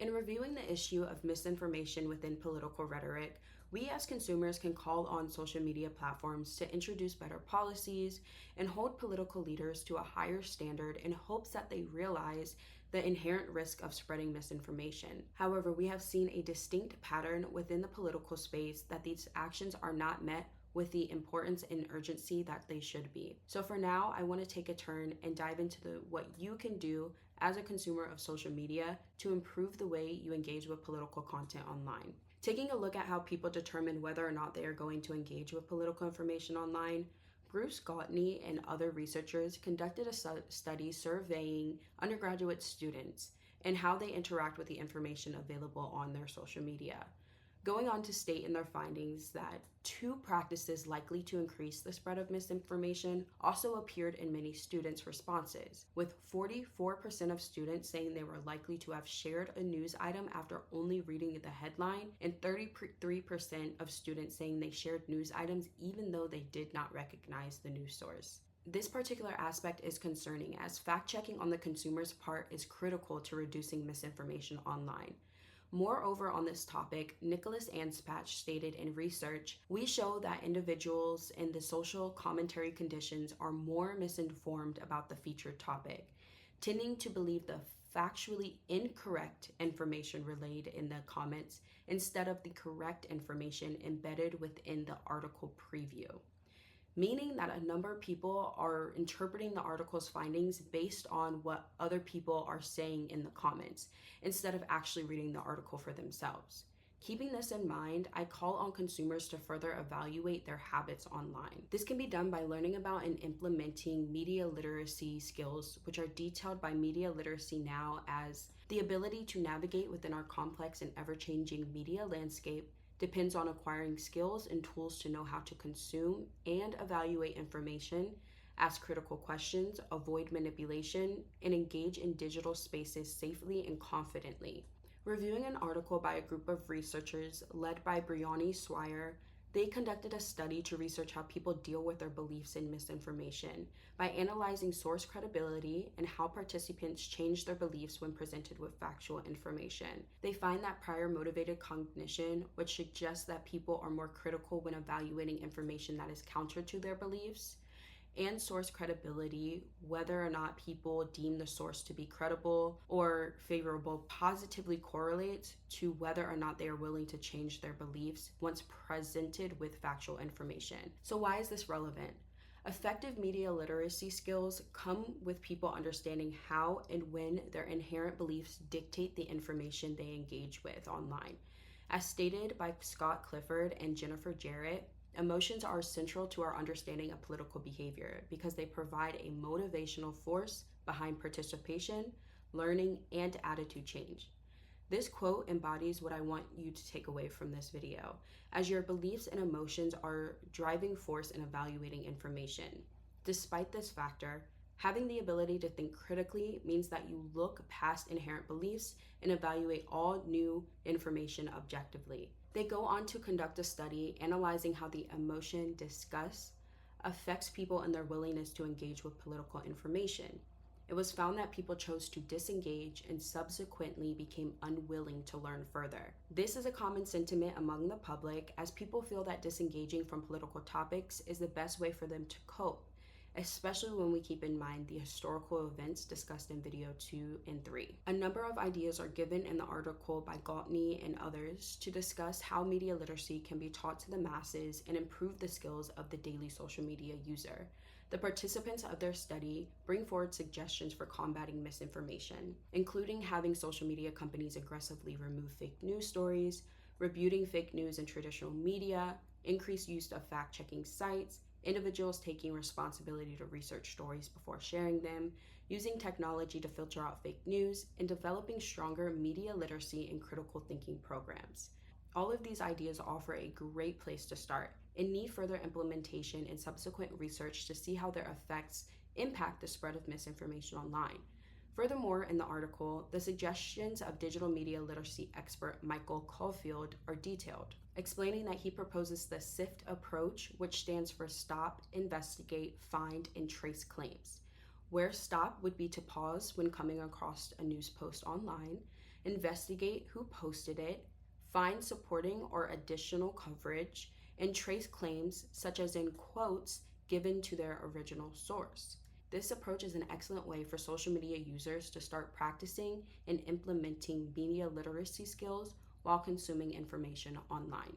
In reviewing the issue of misinformation within political rhetoric, we as consumers can call on social media platforms to introduce better policies and hold political leaders to a higher standard in hopes that they realize the inherent risk of spreading misinformation. However, we have seen a distinct pattern within the political space that these actions are not met with the importance and urgency that they should be. So for now, I want to take a turn and dive into what you can do as a consumer of social media to improve the way you engage with political content online. Taking a look at how people determine whether or not they are going to engage with political information online, Bruce Gautney and other researchers conducted a study surveying undergraduate students and how they interact with the information available on their social media, going on to state in their findings that two practices likely to increase the spread of misinformation also appeared in many students' responses, with 44% of students saying they were likely to have shared a news item after only reading the headline, and 33% of students saying they shared news items even though they did not recognize the news source. This particular aspect is concerning, as fact-checking on the consumer's part is critical to reducing misinformation online. Moreover, on this topic, Nicholas Anspach stated in research, we show that individuals in the social commentary conditions are more misinformed about the featured topic, tending to believe the factually incorrect information relayed in the comments instead of the correct information embedded within the article preview, meaning that a number of people are interpreting the article's findings based on what other people are saying in the comments, instead of actually reading the article for themselves. Keeping this in mind, I call on consumers to further evaluate their habits online. This can be done by learning about and implementing media literacy skills, which are detailed by Media Literacy Now as the ability to navigate within our complex and ever-changing media landscape depends on acquiring skills and tools to know how to consume and evaluate information, ask critical questions, avoid manipulation, and engage in digital spaces safely and confidently. Reviewing an article by a group of researchers led by Brianni Swire, they conducted a study to research how people deal with their beliefs in misinformation by analyzing source credibility and how participants change their beliefs when presented with factual information. They find that prior motivated cognition, which suggests that people are more critical when evaluating information that is counter to their beliefs, and source credibility, whether or not people deem the source to be credible or favorable, positively correlates to whether or not they are willing to change their beliefs once presented with factual information. So why is this relevant? Effective media literacy skills come with people understanding how and when their inherent beliefs dictate the information they engage with online. As stated by Scott Clifford and Jennifer Jarrett, emotions are central to our understanding of political behavior because they provide a motivational force behind participation, learning, and attitude change. This quote embodies what I want you to take away from this video, as your beliefs and emotions are driving force in evaluating information. Despite this factor, having the ability to think critically means that you look past inherent beliefs and evaluate all new information objectively. They go on to conduct a study analyzing how the emotion disgust affects people and their willingness to engage with political information. It was found that people chose to disengage and subsequently became unwilling to learn further. This is a common sentiment among the public, as people feel that disengaging from political topics is the best way for them to cope, especially when we keep in mind the historical events discussed in video 2 and 3. A number of ideas are given in the article by Gautney and others to discuss how media literacy can be taught to the masses and improve the skills of the daily social media user. The participants of their study bring forward suggestions for combating misinformation, including having social media companies aggressively remove fake news stories, rebuting fake news in traditional media, increased use of fact-checking sites, individuals taking responsibility to research stories before sharing them, using technology to filter out fake news, and developing stronger media literacy and critical thinking programs. All of these ideas offer a great place to start and need further implementation and subsequent research to see how their effects impact the spread of misinformation online. Furthermore, in the article, the suggestions of digital media literacy expert Michael Caulfield are detailed, explaining that he proposes the SIFT approach, which stands for Stop, Investigate, Find, and Trace Claims, where stop would be to pause when coming across a news post online, investigate who posted it, find supporting or additional coverage, and trace claims such as in quotes given to their original source. This approach is an excellent way for social media users to start practicing and implementing media literacy skills while consuming information online.